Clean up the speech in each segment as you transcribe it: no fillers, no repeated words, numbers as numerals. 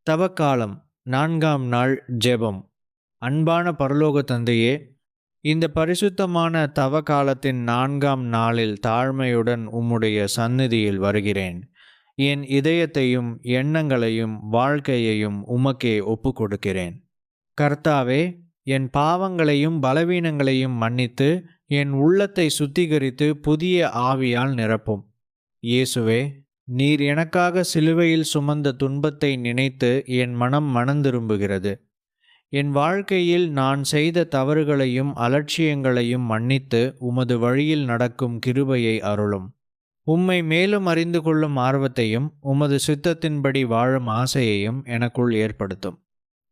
தவக்காலம் 4ஆம் நாள் ஜெபம். அன்பான பரலோக தந்தையே, இந்த பரிசுத்தமான தவக்காலத்தின் 4ஆம் நாளில் தாழ்மையுடன் உம்முடைய சந்நிதியில் வருகிறேன். என் இதயத்தையும் எண்ணங்களையும் வாழ்க்கையையும் உமக்கே ஒப்புக்கொடுக்கிறேன். கர்த்தாவே, என் பாவங்களையும் பலவீனங்களையும் மன்னித்து என் உள்ளத்தை சுத்திகரித்து புதிய ஆவியால் நிரப்பும். இயேசுவே, நீர் எனக்காக சிலுவையில் சுமந்த துன்பத்தை நினைத்து என் மனம் மனந்திரும்புகிறது. என் வாழ்க்கையில் நான் செய்த தவறுகளையும் அலட்சியங்களையும் மன்னித்து உமது வழியில் நடக்கும் கிருபையை அருளும். உம்மை மேலும் அறிந்து கொள்ளும் ஆர்வத்தையும் உமது சித்தத்தின்படி வாழும் ஆசையையும் எனக்குள் ஏற்படுத்தும்.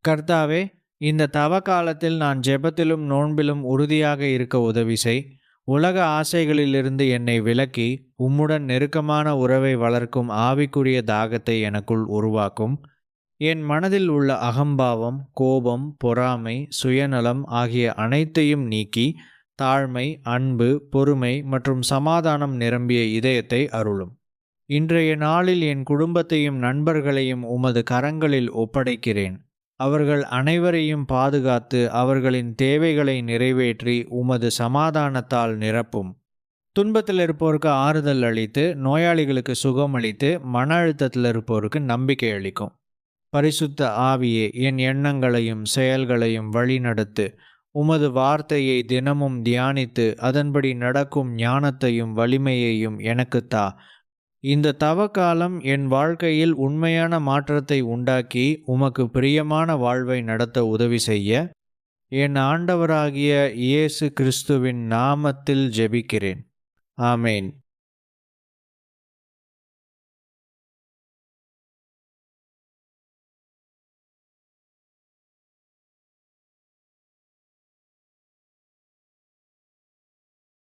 கர்த்தாவே, இந்த தவ காலத்தில் நான் ஜெபத்திலும் நோன்பிலும் உறுதியாக இருக்க உதவி செய். உலக ஆசைகளிலிருந்து என்னை விலக்கி உம்முடன் நெருக்கமான உறவை வளர்க்கும் ஆவிக்குரிய தாகத்தை எனக்குள் உருவாக்கும். என் மனதில் உள்ள அகம்பாவம், கோபம், பொறாமை, சுயநலம் ஆகிய அனைத்தையும் நீக்கி தாழ்மை, அன்பு, பொறுமை மற்றும் சமாதானம் நிரம்பிய இதயத்தை அருளும். இன்றைய நாளில் என் குடும்பத்தையும் நண்பர்களையும் உமது கரங்களில் ஒப்படைக்கிறேன். அவர்கள் அனைவரையும் பாதுகாத்து அவர்களின் தேவைகளை நிறைவேற்றி உமது சமாதானத்தால் நிரப்பும். துன்பத்தில் இருப்போருக்கு ஆறுதல் அளித்து, நோயாளிகளுக்கு சுகம் அளித்து, மன அழுத்தத்தில் இருப்போருக்கு நம்பிக்கை அளிக்கும். பரிசுத்த ஆவியே, என் எண்ணங்களையும் செயல்களையும் வழிநடத்து. உமது வார்த்தையை தினமும் தியானித்து அதன்படி நடக்கும் ஞானத்தையும் வலிமையையும் எனக்கு தா. இந்த தவக்காலம் என் வாழ்க்கையில் உண்மையான மாற்றத்தை உண்டாக்கி உமக்கு பிரியமான வாழ்வை நடத்த உதவி செய்ய என் ஆண்டவராகிய இயேசு கிறிஸ்துவின் நாமத்தில் ஜெபிக்கிறேன். ஆமேன்.